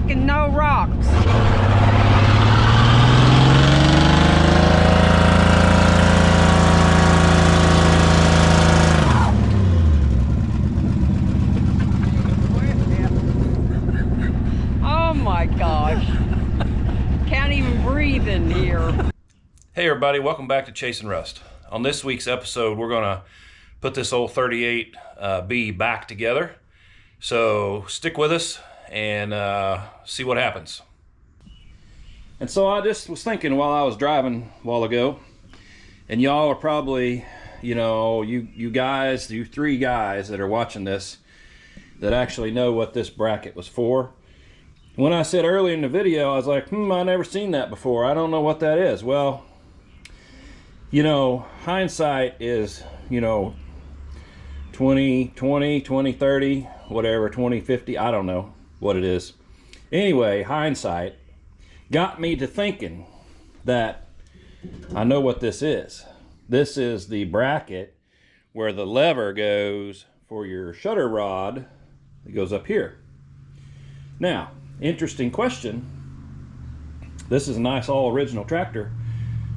kicking no rocks. Oh my gosh. Can't even breathe in here. Hey everybody, welcome back to Chasing Rust. On this week's episode, we're gonna put this old 38B back together. So stick with us and see what happens. And so I just was thinking while I was driving a while ago, and y'all are probably, you guys, you three guys that are watching this, that actually know what this bracket was for. When I said earlier in the video, I was like, I never seen that before. I don't know what that is. Well, hindsight is, 2020, 2030, whatever, 2050, I don't know what it is. Anyway, hindsight got me to thinking that I know what this is. This is the bracket where the lever goes for your shutter rod. It goes up here. Now, interesting question. This is a nice all original tractor.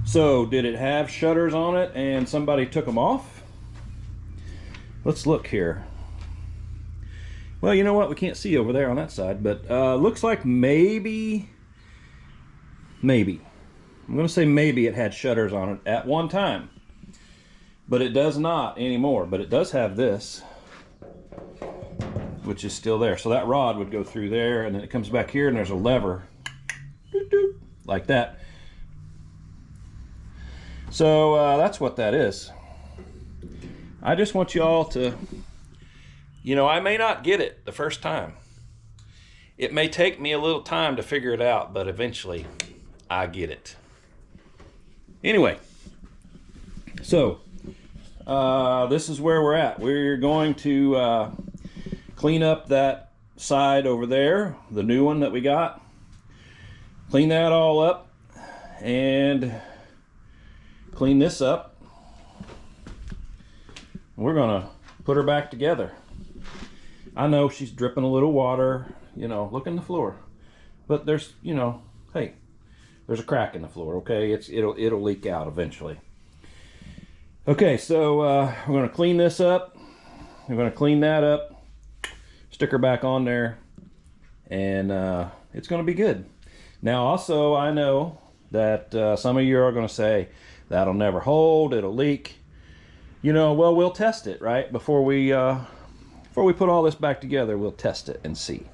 So did it have shutters on it and somebody took them off? Let's look here. Well, you know what? We can't see over there on that side, but looks like maybe. I'm going to say maybe it had shutters on it at one time. But it does not anymore. But it does have this, which is still there. So that rod would go through there, and then it comes back here, and there's a lever. Like that. So that's what that is. I just want you all to, I may not get it the first time. It may take me a little time to figure it out, but eventually I get it. Anyway, so this is where we're at. We're going to clean up that side over there, the new one that we got. Clean that all up and clean this up. We're gonna put her back together. I know she's dripping a little water, look in the floor. But there's, hey, there's a crack in the floor, okay? It'll leak out eventually. Okay, so we're gonna clean this up. We're gonna clean that up, stick her back on there, and it's gonna be good. Now also, I know that some of you are gonna say, that'll never hold, it'll leak. Well, we'll test it, right? Before we put all this back together, we'll test it and see.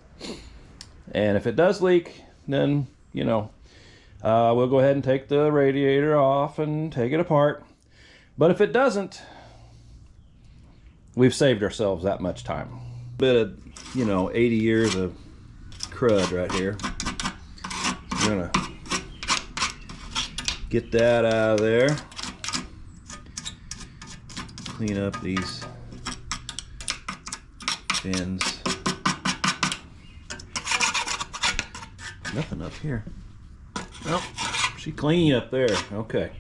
And if it does leak, then, we'll go ahead and take the radiator off and take it apart. But if it doesn't, we've saved ourselves that much time. Bit of, 80 years of crud right here. We're gonna get that out of there. Clean up these fins. Nothing up here. Well, she clean up there. Okay.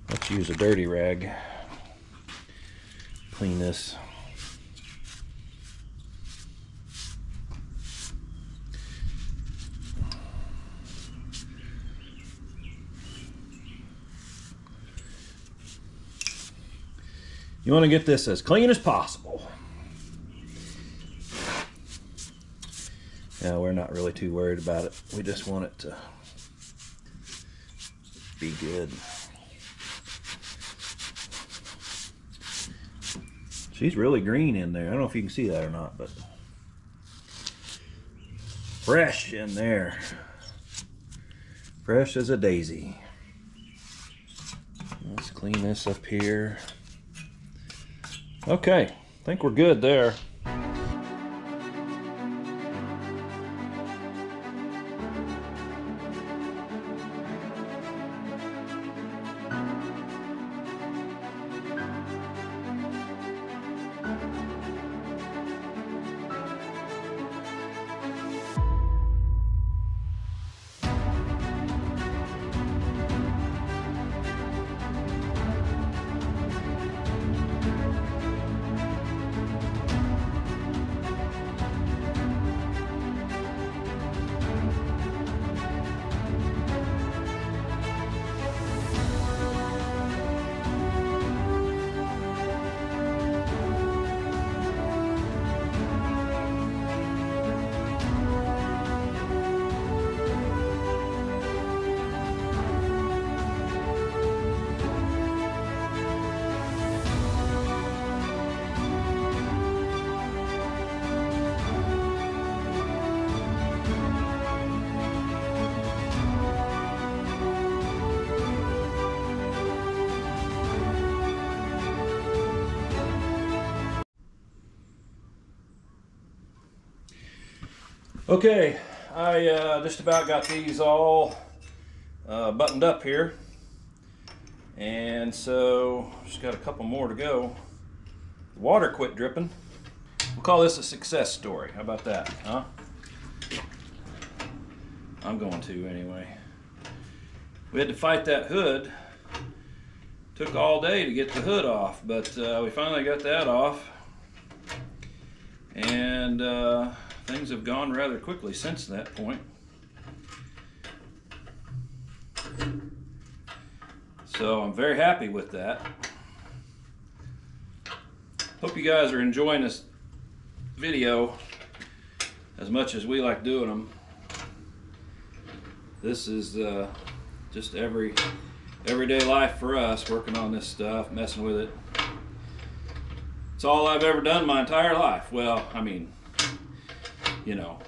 Let's use a dirty rag. Clean this. You want to get this as clean as possible. Now, we're not really too worried about it. We just want it to be good. She's really green in there. I don't know if you can see that or not, but fresh in there. Fresh as a daisy. Let's clean this up here. Okay, I think we're good there. Okay, I just about got these all buttoned up here, and so just got a couple more to go. The water quit dripping. We'll call this a success story. How about that, huh? I'm going to anyway. We had to fight that hood. Took all day to get the hood off, but we finally got that off, and things have gone rather quickly since that point. So I'm very happy with that. Hope you guys are enjoying this video as much as we like doing them. This is just everyday life for us, working on this stuff, messing with it. It's all I've ever done my entire life. Well, I mean, you know,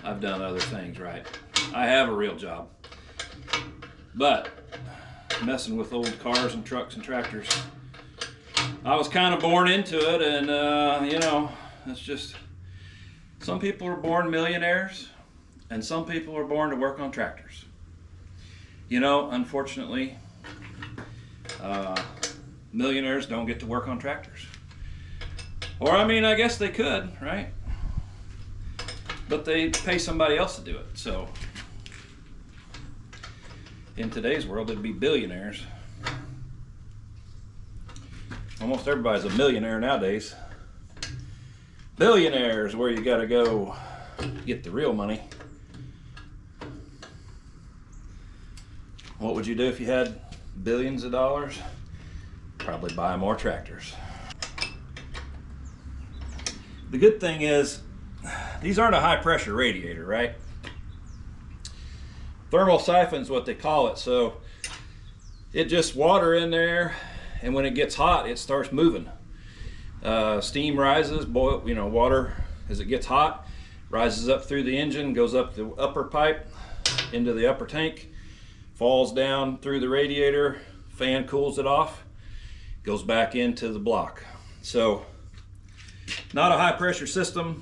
I've done other things, right? I have a real job. But messing with old cars and trucks and tractors, I was kind of born into it, and you know, it's just, some people are born millionaires and some people are born to work on tractors. You know, unfortunately, millionaires don't get to work on tractors. Or, I mean, I guess they could, right? But they pay somebody else to do it. So, in today's world, it'd be billionaires. Almost everybody's a millionaire nowadays. Billionaires, where you gotta go get the real money. What would you do if you had billions of dollars? Probably buy more tractors. The good thing is, these aren't a high pressure radiator, right? Thermal siphon's what they call it. So it just water in there, and when it gets hot, it starts moving. Steam rises, boil, you know, water as it gets hot rises up through the engine, goes up the upper pipe into the upper tank, falls down through the radiator, fan cools it off, goes back into the block. So not a high pressure system,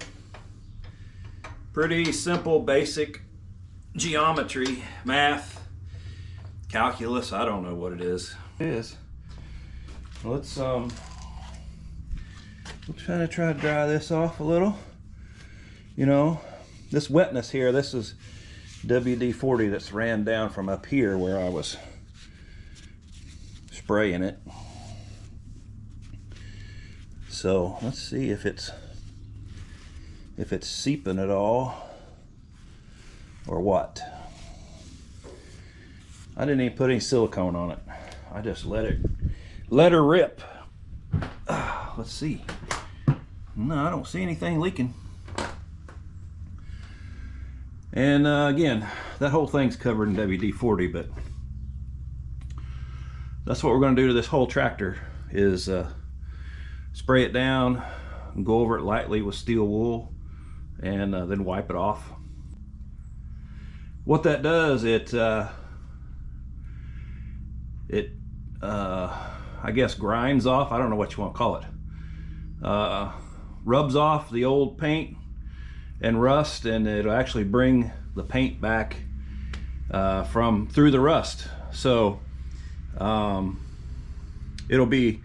pretty simple basic geometry, math, calculus, I don't know what it is. Let's kind of try to dry this off a little. You know, this wetness here, this is WD-40 that's ran down from up here where I was spraying it. So let's see if it's seeping at all or what. I didn't even put any silicone on it. I just let her rip. Let's see. No, I don't see anything leaking. And again, that whole thing's covered in WD-40, but that's what we're going to do to this whole tractor is spray it down and go over it lightly with steel wool, and then wipe it off. What that does, I guess grinds off, I don't know what you want to call it, rubs off the old paint and rust, and it'll actually bring the paint back from through the rust. So it'll be,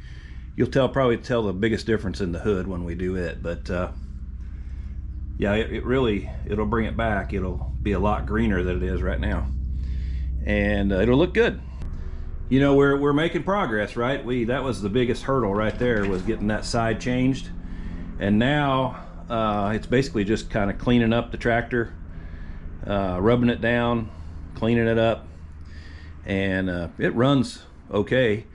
you'll probably tell the biggest difference in the hood when we do it, but yeah, it'll bring it back. It'll be a lot greener than it is right now, and it'll look good. You know, we're making progress, right? That was the biggest hurdle right there, was getting that side changed, and now it's basically just kind of cleaning up the tractor, rubbing it down, cleaning it up, and it runs okay.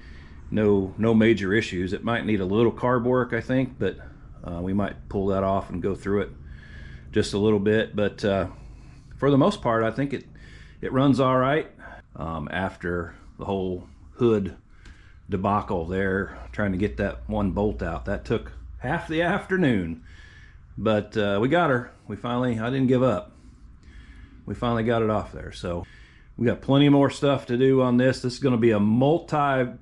No major issues. It might need a little carb work, I think, but we might pull that off and go through it just a little bit. But for the most part, I think it runs all right. After the whole hood debacle there, trying to get that one bolt out, that took half the afternoon, but we got her. I didn't give up. We finally got it off there. So we got plenty more stuff to do on this. This is going to be a multi-week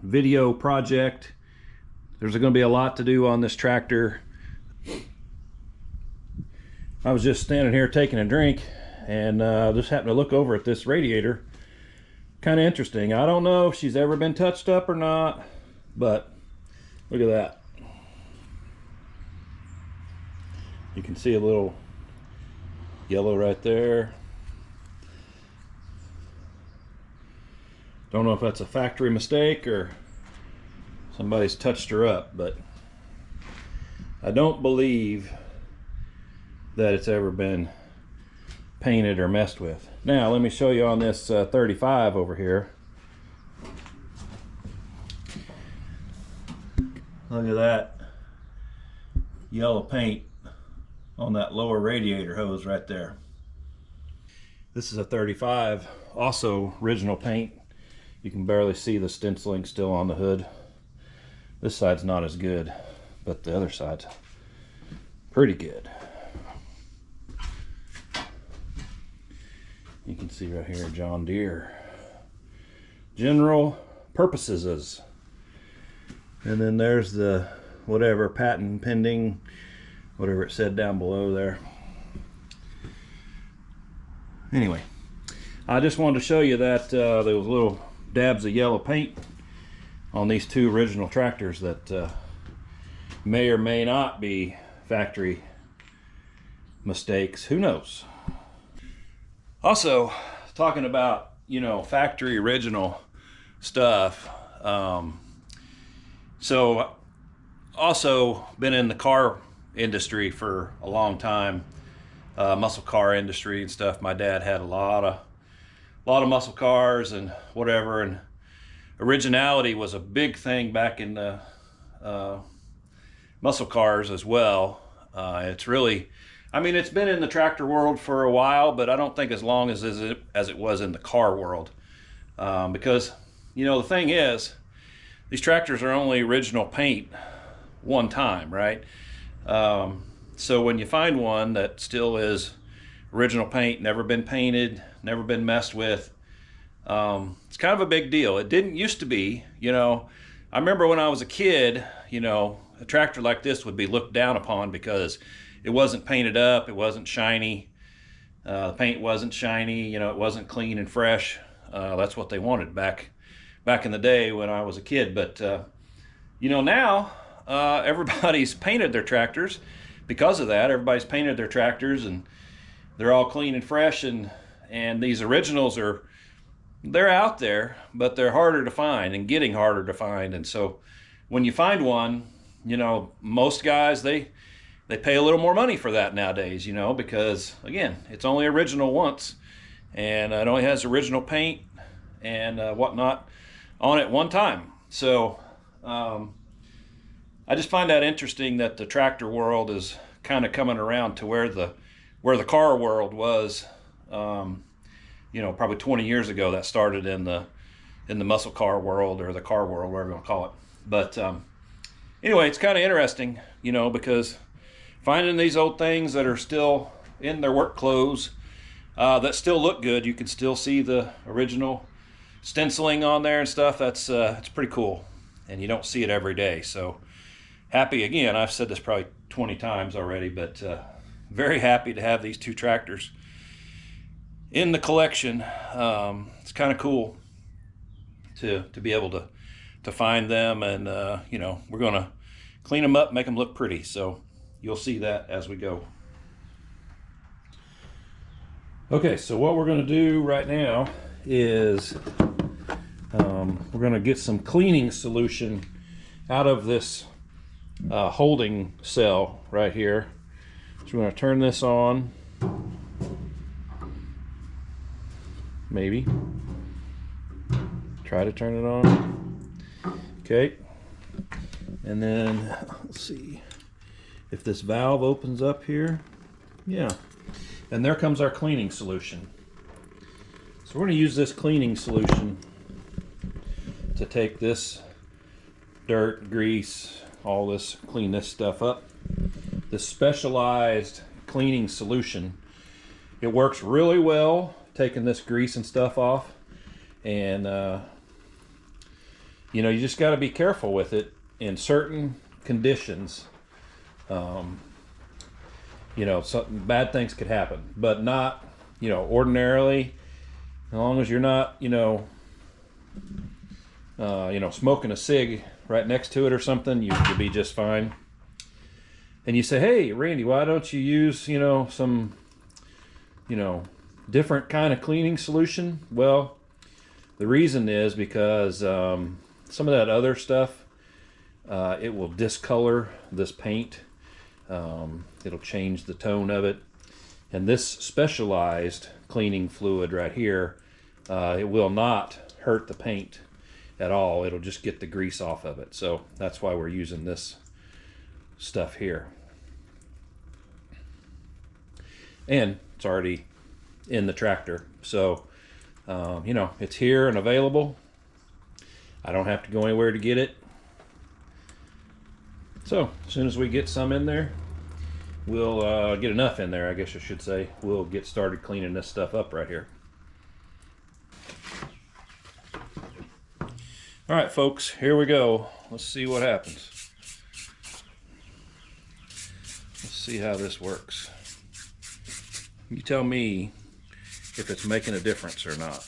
video project. There's going to be a lot to do on this tractor. I was just standing here taking a drink and just happened to look over at this radiator. Kind of interesting. I don't know if she's ever been touched up or not, but look at that. You can see a little yellow right there. Don't know if that's a factory mistake or somebody's touched her up, but I don't believe that it's ever been painted or messed with. Now let me show you on this 35 over here. Look at that yellow paint on that lower radiator hose right there. This is a 35, also original paint. You can barely see the stenciling still on the hood. This side's not as good, but the other side's pretty good. You can see right here, John Deere. General purposes. And then there's the whatever, patent pending, whatever it said down below there. Anyway, I just wanted to show you that there was little dabs of yellow paint on these two original tractors that may or may not be factory mistakes. Who knows? Also, talking about, you know, factory original stuff. So also been in the car industry for a long time, muscle car industry and stuff. My dad had a lot of muscle cars and whatever, and originality was a big thing back in the muscle cars as well. It's really, I mean, it's been in the tractor world for a while, but I don't think as long as it was in the car world, because, you know, the thing is, these tractors are only original paint one time, right? So when you find one that still is original paint, never been painted, never been messed with, it's kind of a big deal. It didn't used to be, you know. I remember when I was a kid, you know, a tractor like this would be looked down upon because it wasn't painted up, it wasn't shiny, the paint wasn't shiny, you know, it wasn't clean and fresh. That's what they wanted back in the day when I was a kid. But you know, now everybody's painted their tractors because of that. Everybody's painted their tractors and they're all clean and fresh, and these originals they're out there, but they're harder to find and getting harder to find. And so when you find one, you know, most guys they pay a little more money for that nowadays, you know, because again, it's only original once, and it only has original paint and whatnot on it one time. So I just find that interesting that the tractor world is kind of coming around to where the car world was, you know, probably 20 years ago. That started in the muscle car world, or the car world, whatever you want to call it. But anyway, it's kind of interesting, you know, because finding these old things that are still in their work clothes, that still look good, you can still see the original stenciling on there and stuff. That's it's pretty cool, and you don't see it every day. So happy, again, I've said this probably 20 times already, but very happy to have these two tractors in the collection. It's kind of cool to be able to find them, and you know, we're gonna clean them up, make them look pretty. So you'll see that as we go. Okay, so what we're gonna do right now is we're gonna get some cleaning solution out of this holding cell right here. So we're gonna turn this on, maybe try to turn it on. Okay, and then let's see if this valve opens up here. Yeah, and there comes our cleaning solution. So we're going to use this cleaning solution to take this dirt, grease, all this, clean this stuff up. This specialized cleaning solution, it works really well taking this grease and stuff off, and you know, you just got to be careful with it in certain conditions. you know, something bad things could happen, but not, you know, ordinarily, as long as you're not, you know, smoking a cig right next to it or something, you'll be just fine. And you say, hey, Randy, why don't you use, you know, some, you know, different kind of cleaning solution? Well, the reason is because some of that other stuff, it will discolor this paint. It'll change the tone of it. And this specialized cleaning fluid right here, it will not hurt the paint at all. It'll just get the grease off of it. So that's why we're using this stuff here. And it's already in the tractor. So, you know, it's here and available. I don't have to go anywhere to get it. So as soon as we get some in there, we'll get enough in there, I guess I should say. We'll get started cleaning this stuff up right here. All right, folks, here we go. Let's see what happens. Let's see how this works. You tell me if it's making a difference or not.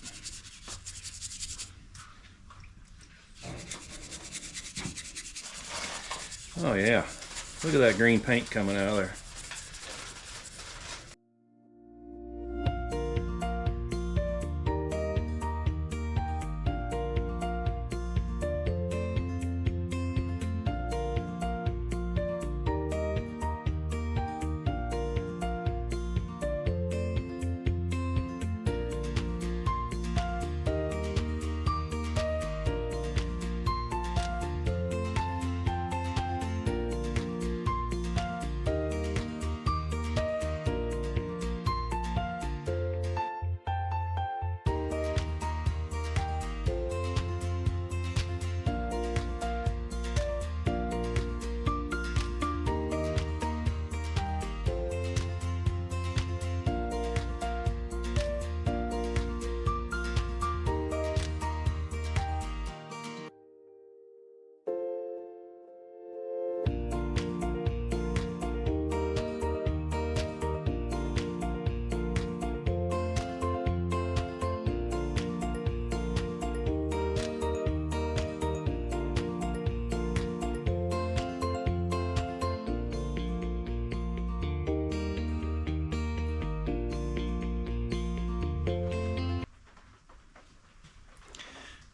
Oh yeah, look at that green paint coming out of there.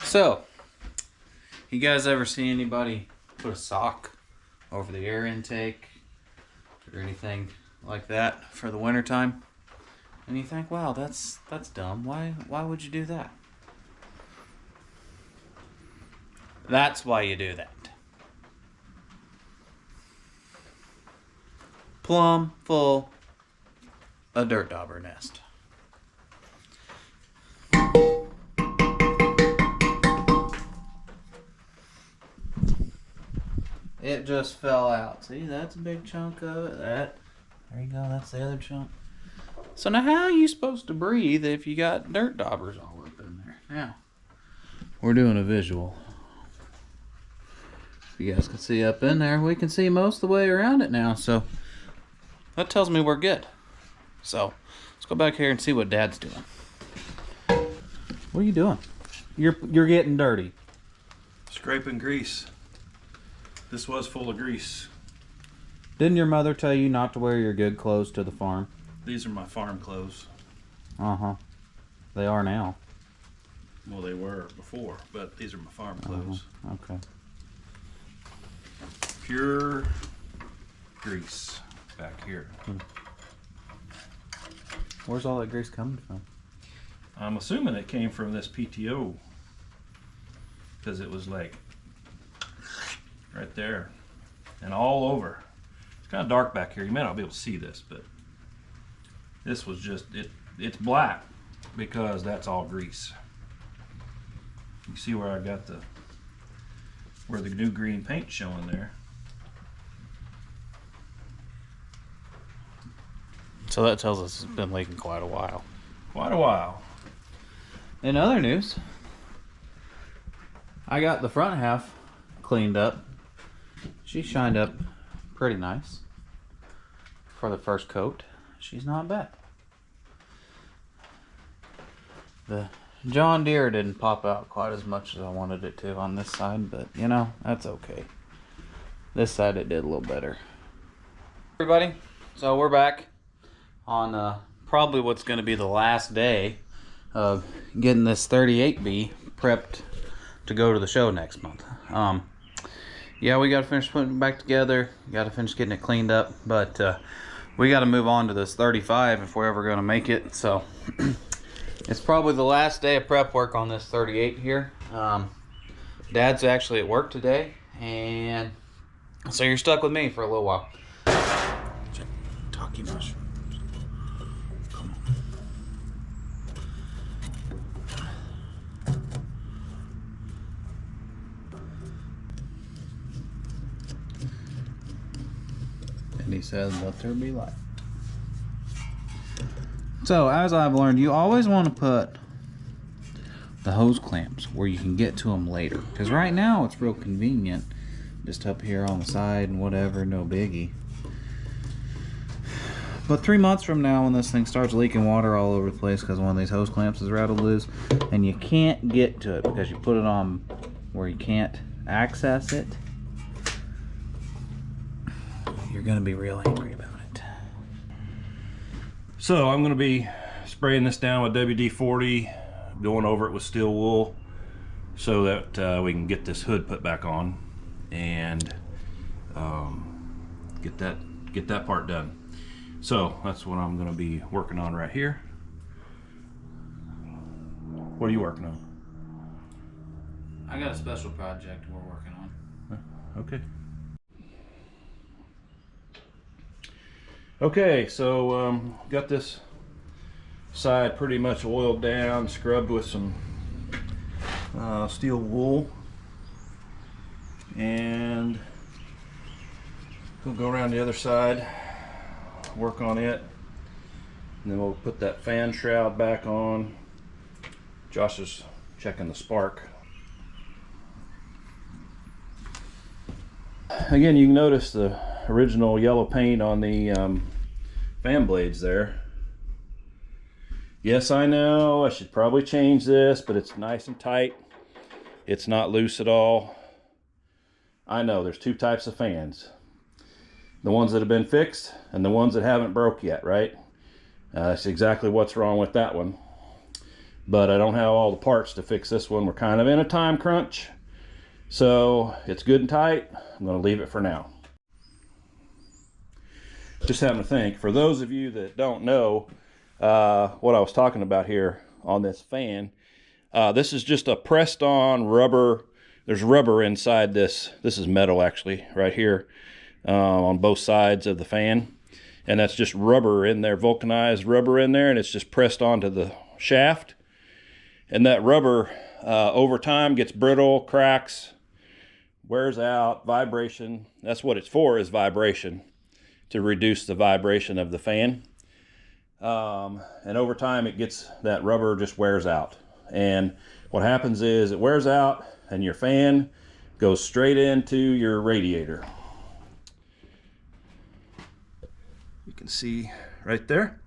So, you guys ever see anybody put a sock over the air intake or anything like that for the winter time? And you think, wow, that's dumb. Why would you do that? That's why you do that. Plumb full a dirt dauber nest. It just fell out. See, that's a big chunk of it. There you go. That's the other chunk. So now how are you supposed to breathe if you got dirt daubers all up in there? Now, we're doing a visual. If you guys can see up in there, we can see most of the way around it now. So that tells me we're good. So let's go back here and see what Dad's doing. What are you doing? You're getting dirty. Scraping grease. This was full of grease. Didn't your mother tell you not to wear your good clothes to the farm? These are my farm clothes. Uh-huh. They are now. Well, they were before, but these are my farm clothes. Okay. Pure grease back here. Where's all that grease coming from? I'm assuming it came from this PTO because it was like right there and all over. It's kind of dark back here. You may not be able to see this, but this was just it's black because that's all grease. You see where I got where the new green paint's showing there. So that tells us it's been leaking quite a while. Quite a while. In other news, I got the front half cleaned up. She shined up pretty nice. for the first coat, she's not bad. The John Deere didn't pop out quite as much as I wanted it to on this side, but you know, that's okay. This side it did a little better. Everybody, so we're back on probably what's going to be the last day of getting this 38B prepped to go to the show next month. Yeah, we got to finish putting it back together, got to finish getting it cleaned up, but we got to move on to this 35 if we're ever going to make it. So it's probably the last day of prep work on this 38 here. Dad's actually at work today, and so you're stuck with me for a little while. Check Taki mushrooms. Come on. And he says, let there be light. So, as I've learned, you always want to put the hose clamps where you can get to them later. Because right now, it's real convenient. Just up here on the side and whatever, no biggie. But 3 months from now, when this thing starts leaking water all over the place because one of these hose clamps is rattled loose, and you can't get to it because you put it on where you can't access it, you're going to be real angry about it. So I'm going to be spraying this down with WD-40, going over it with steel wool so that we can get this hood put back on and get that part done. So that's what I'm going to be working on right here. What are you working on? I got a special project we're working on. Okay. Okay, so got this side pretty much oiled down, scrubbed with some steel wool, and we'll go around the other side, work on it, and then we'll put that fan shroud back on. Josh is checking the spark. Again, you can notice the original yellow paint on the fan blades there. Yes, I know I should probably change this, but it's nice and tight. It's not loose at all. I know there's two types of fans. The ones that have been fixed and the ones that haven't broke yet, right? That's exactly what's wrong with that one. But I don't have all the parts to fix this one. We're kind of in a time crunch. So it's good and tight. I'm going to leave it for now. Just having to think, for those of you that don't know what I was talking about here on this fan, this is just a pressed on rubber. There's rubber inside this. This is metal actually right here on both sides of the fan. And that's just rubber in there, vulcanized rubber in there, and it's just pressed onto the shaft. And that rubber over time gets brittle, cracks, wears out, vibration. That's what it's for, is vibration, to reduce the vibration of the fan. And over time it gets, that rubber just wears out. And what happens is it wears out and your fan goes straight into your radiator. You can see right there,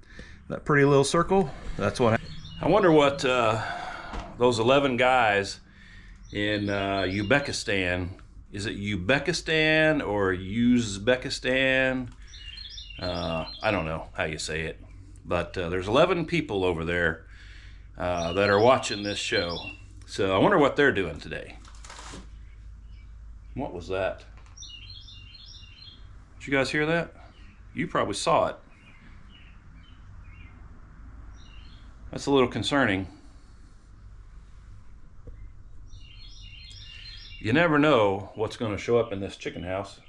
that pretty little circle. That's what I wonder what those 11 guys in Uzbekistan, is it Uzbekistan or Uzbekistan? I don't know how you say it, but there's 11 people over there that are watching this show. So I wonder what they're doing today. What was that? Did you guys hear that? You probably saw it. That's a little concerning. You never know what's going to show up in this chicken house.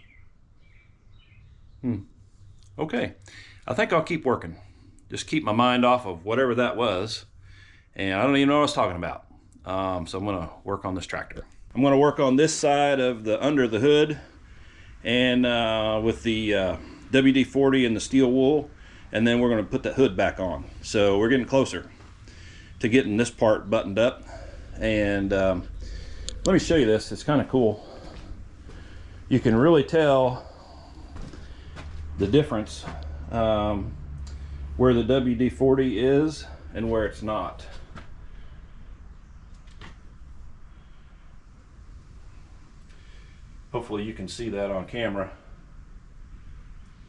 Okay, I think I'll keep working. Just keep my mind off of whatever that was. And I don't even know what I was talking about. So I'm going to work on this tractor. I'm going to work on this side of the under the hood, and with the WD-40 and the steel wool, and then we're going to put the hood back on. So we're getting closer to getting this part buttoned up. And let me show you this. It's kind of cool. You can really tell the difference where the WD-40 is and where it's not. Hopefully you can see that on camera.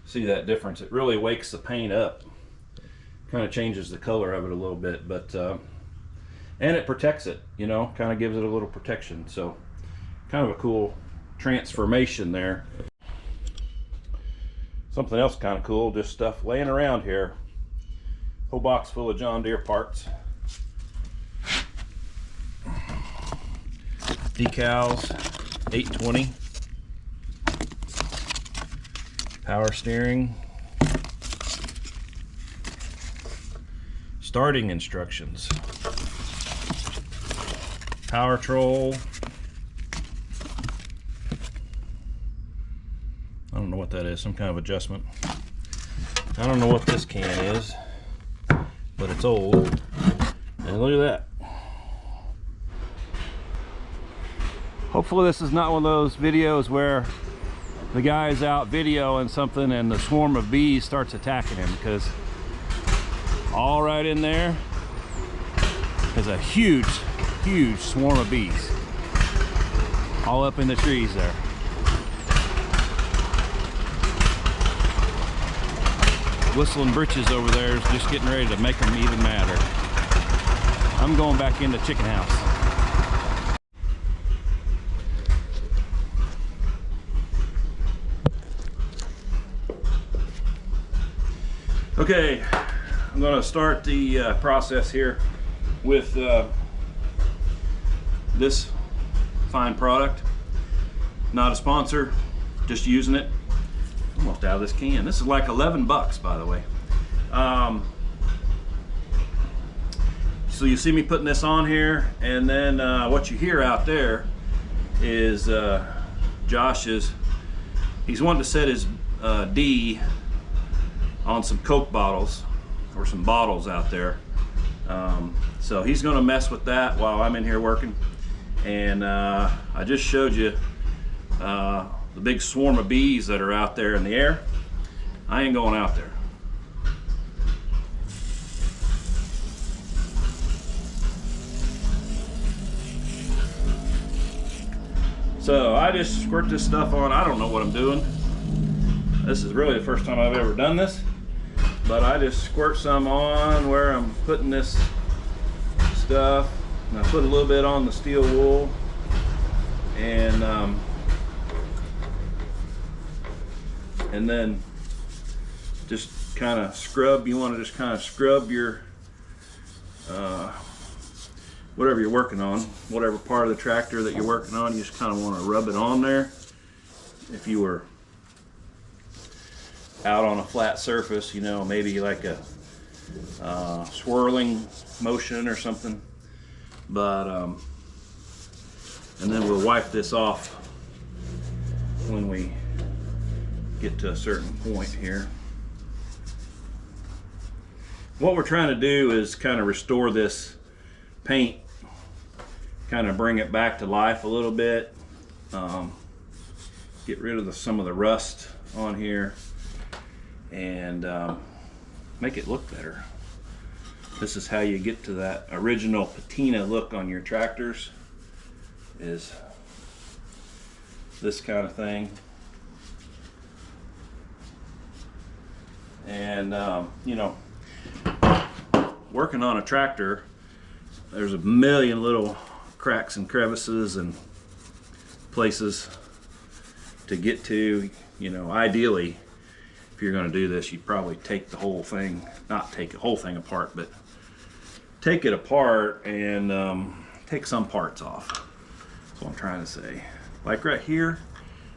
See that difference? It really wakes the paint up. Kind of changes the color of it a little bit, but and it protects it, you know, kind of gives it a little protection. So kind of a cool transformation there. Something else kind of cool, just stuff laying around here. Whole box full of John Deere parts. Decals, 820. Power steering. Starting instructions. Power troll. I don't know what that is, some kind of adjustment. I don't know what this can is, but it's old. And look at that. Hopefully this is not one of those videos where the guy's out videoing something and the swarm of bees starts attacking him, because all right in there is a huge swarm of bees all up in the trees there. Whistling Britches over there is just getting ready to make them even madder. I'm going back in the chicken house. Okay, I'm going to start the process here with this fine product. Not a sponsor, just using it. Almost out of this can. This is like 11 bucks, by the way. So you see me putting this on here, and then what you hear out there is Josh he's wanting to set his D on some Coke bottles or some bottles out there. So he's gonna mess with that while I'm in here working. And I just showed you the big swarm of bees that are out there in the air. I ain't going out there. So I just squirt this stuff on. I don't know what I'm doing. This is really the first time I've ever done this, but I just squirt some on where I'm putting this stuff. And I put a little bit on the steel wool, and then just kind of scrub. You want to just kind of scrub your whatever you're working on, whatever part of the tractor that you're working on. You just kind of want to rub it on there. If you were out on a flat surface, you know, maybe like a swirling motion or something. But and then we'll wipe this off when we get to a certain point here. What we're trying to do is kind of restore this paint, kind of bring it back to life a little bit, get rid of some of the rust on here, and make it look better. This is how you get to that original patina look on your tractors, is this kind of thing. And you know, working on a tractor, there's a million little cracks and crevices and places to get to. You know, ideally, if you're going to do this, you'd probably take the whole thing, not take the whole thing apart, but take it apart and take some parts off. That's what I'm trying to say. Like right here,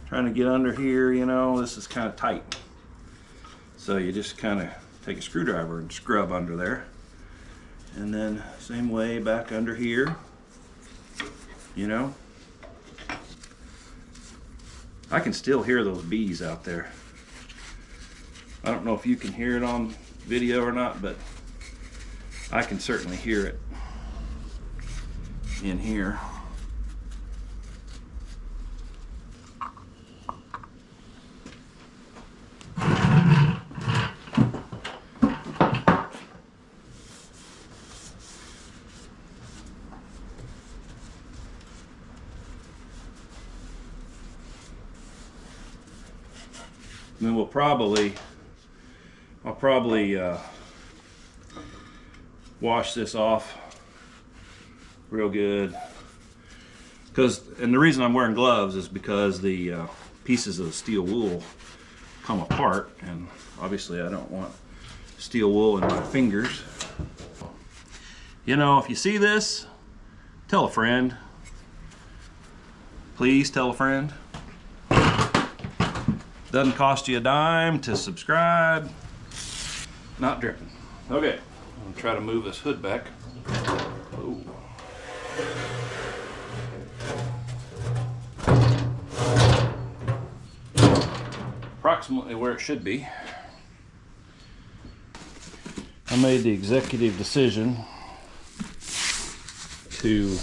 trying to get under here, you know, this is kind of tight. So you just kind of take a screwdriver and scrub under there. And then same way back under here, you know. I can still hear those bees out there. I don't know if you can hear it on video or not, but I can certainly hear it in here. And then I'll probably wash this off real good. And the reason I'm wearing gloves is because the pieces of the steel wool come apart, and obviously I don't want steel wool in my fingers. You know, if you see this, tell a friend. Please tell a friend. Doesn't cost you a dime to subscribe. Not dripping. Okay, I'm gonna try to move this hood back. Ooh. Approximately where it should be. I made the executive decision to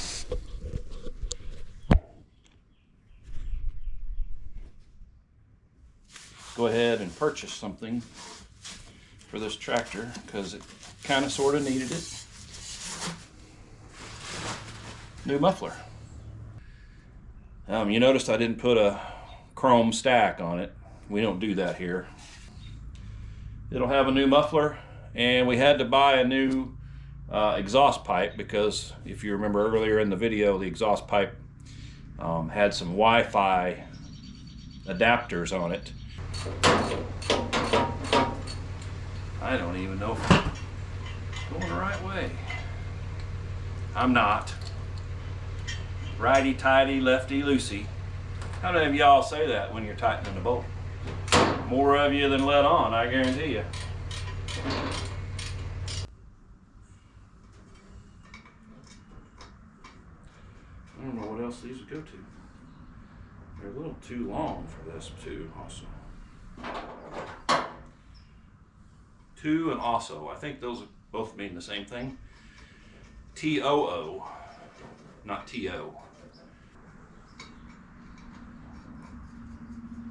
go ahead and purchase something for this tractor because it kind of sort of needed it. New muffler. You noticed I didn't put a chrome stack on it. We don't do that here. It'll have a new muffler, and we had to buy a new exhaust pipe because if you remember earlier in the video, the exhaust pipe had some Wi-Fi adapters on it. I don't even know if I'm going the right way. I'm not. Righty-tighty, lefty-loosey. How many of y'all say that when you're tightening the bolt? More of you than let on, I guarantee you. I don't know what else these would go to. They're a little too long for this too, also. To and also. I think those both mean the same thing. T-O-O, not T-O.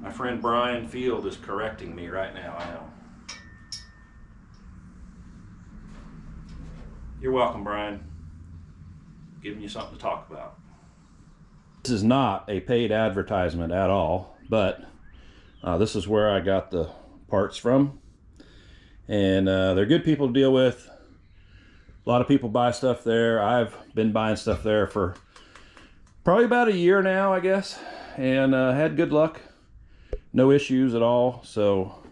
My friend Brian Field is correcting me right now, I know. You're welcome, Brian. Giving you something to talk about. This is not a paid advertisement at all, but this is where I got the parts from. And they're good people to deal with. A lot of people buy stuff there. I've been buying stuff there for probably about a year now, I guess, and had good luck. No issues at all. So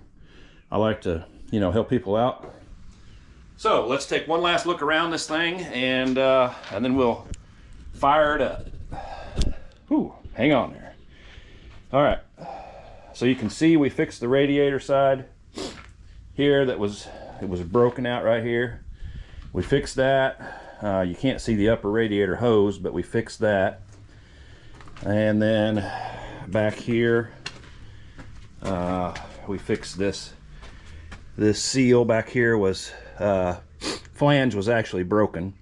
I like to, you know, help people out. So let's take one last look around this thing, and then we'll fire it up. Whew, hang on there. All right. So you can see we fixed the radiator side here. It was broken out right here. We fixed that. You can't see the upper radiator hose, but we fixed that. And then back here, we fixed this seal back here. Was flange was actually broken,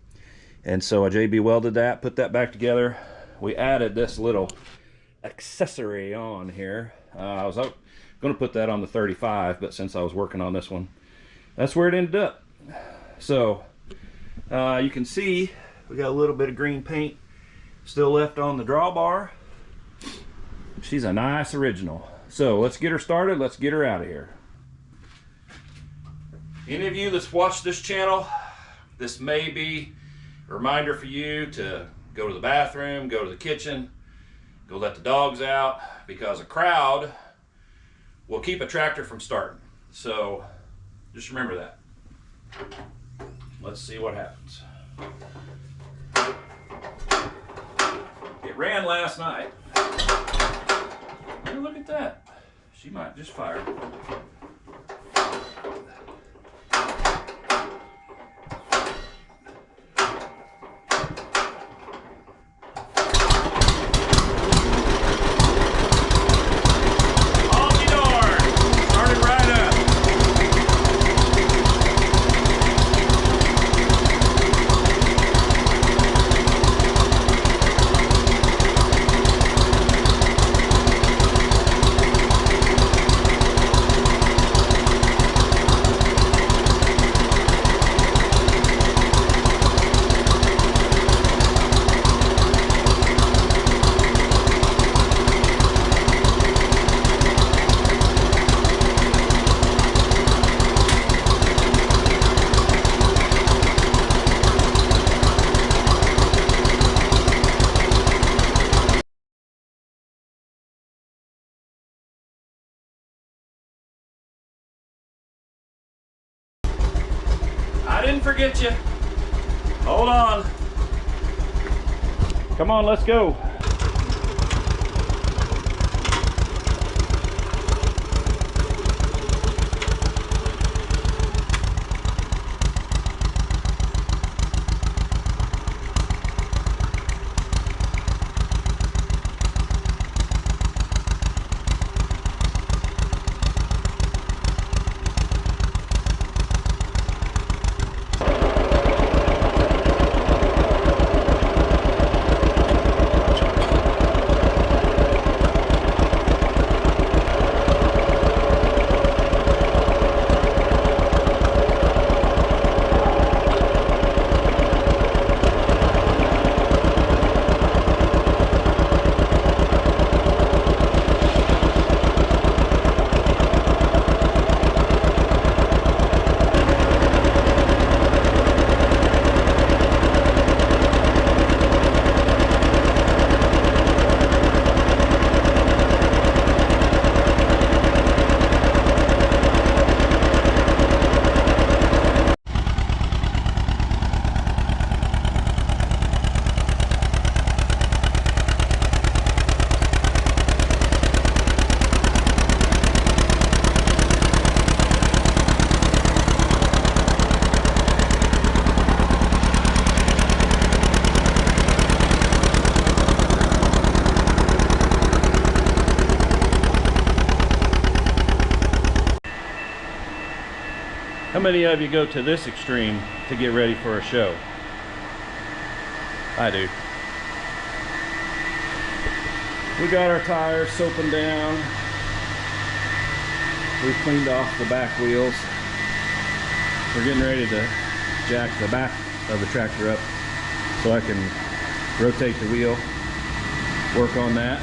and so I JB welded that, put that back together. We added this little accessory on here. I was going to put that on the 35, but since I was working on this one, that's where it ended up. So you can see we got a little bit of green paint still left on the drawbar. She's a nice original. So let's get her started. Let's get her out of here. Any of you that's watched this channel, this may be a reminder for you to go to the bathroom, go to the kitchen, go let the dogs out, because a crowd will keep a tractor from starting. So just remember that. Let's see what happens. It ran last night. Hey, look at that. She might just fire. didn't forget you. Hold on. Come on, let's go. How many of you go to this extreme to get ready for a show? I do. We got our tires soaping down. We've cleaned off the back wheels. We're getting ready to jack the back of the tractor up so I can rotate the wheel, work on that.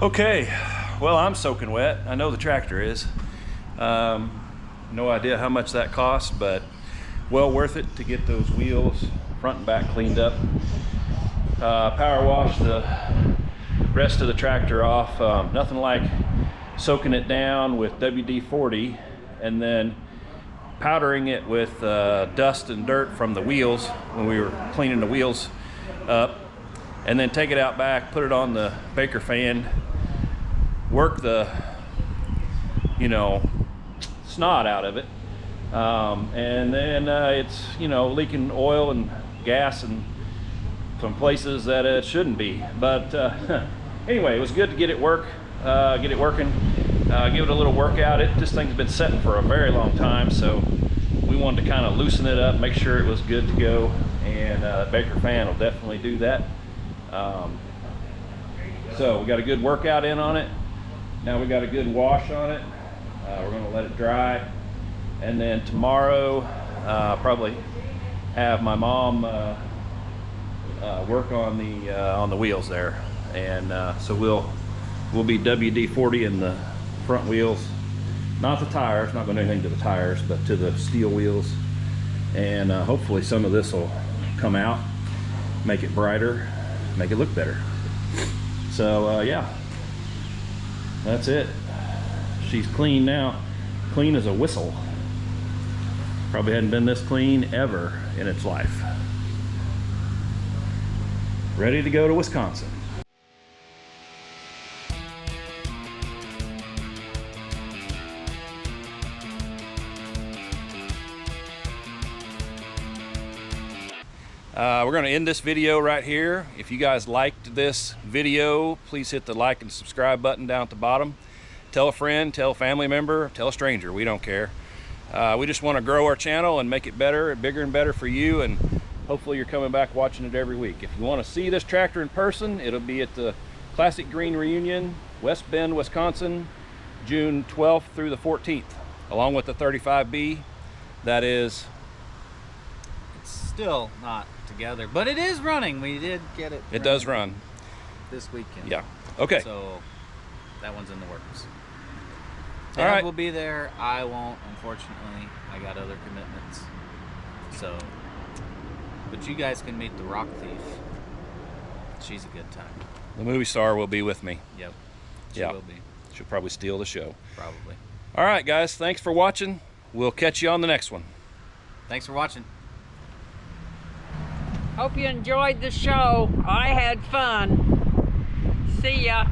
Okay, well, I'm soaking wet. I know the tractor is. No idea how much that cost, but well worth it to get those wheels front and back cleaned up. Power wash the rest of the tractor off. Nothing like soaking it down with WD-40 and then powdering it with dust and dirt from the wheels when we were cleaning the wheels up, and then take it out back, put it on the baker fan, work the, snot out of it, and then it's, leaking oil and gas and some places that it shouldn't be. But anyway, it was good to get it working, give it a little workout. This thing's been setting for a very long time, so we wanted to kind of loosen it up, make sure it was good to go, and baker fan will definitely do that. So we got a good workout in on it. Now we got a good wash on it. We're going to let it dry, and then tomorrow probably have my mom work on the wheels there, and so we'll be WD-40 in the front wheels, not the tires. Not going to do anything to the tires, but to the steel wheels, and hopefully some of this will come out, make it brighter, make it look better. So yeah, that's it. She's clean now, clean as a whistle. Probably hadn't been this clean ever in its life. Ready to go to Wisconsin. We're going to end this video right here. If you guys liked this video, please hit the like and subscribe button down at the bottom. Tell a friend, tell a family member, tell a stranger. We don't care. We just want to grow our channel and make it better, bigger and better for you, and hopefully you're coming back watching it every week. If you want to see this tractor in person, it'll be at the Classic Green Reunion, West Bend, Wisconsin, June 12th through the 14th, along with the 35B. That is... It's still not together, but it is running. We did get it. It does run. This weekend. Yeah. Okay. So that one's in the works. All right. We'll be there. I won't, unfortunately. I got other commitments. So, but you guys can meet the Rock Thief. She's a good time. The movie star will be with me. Yep. She Yeah. will be. She'll probably steal the show. Probably. All right, guys. Thanks for watching. We'll catch you on the next one. Thanks for watching. Hope you enjoyed the show. I had fun. See ya.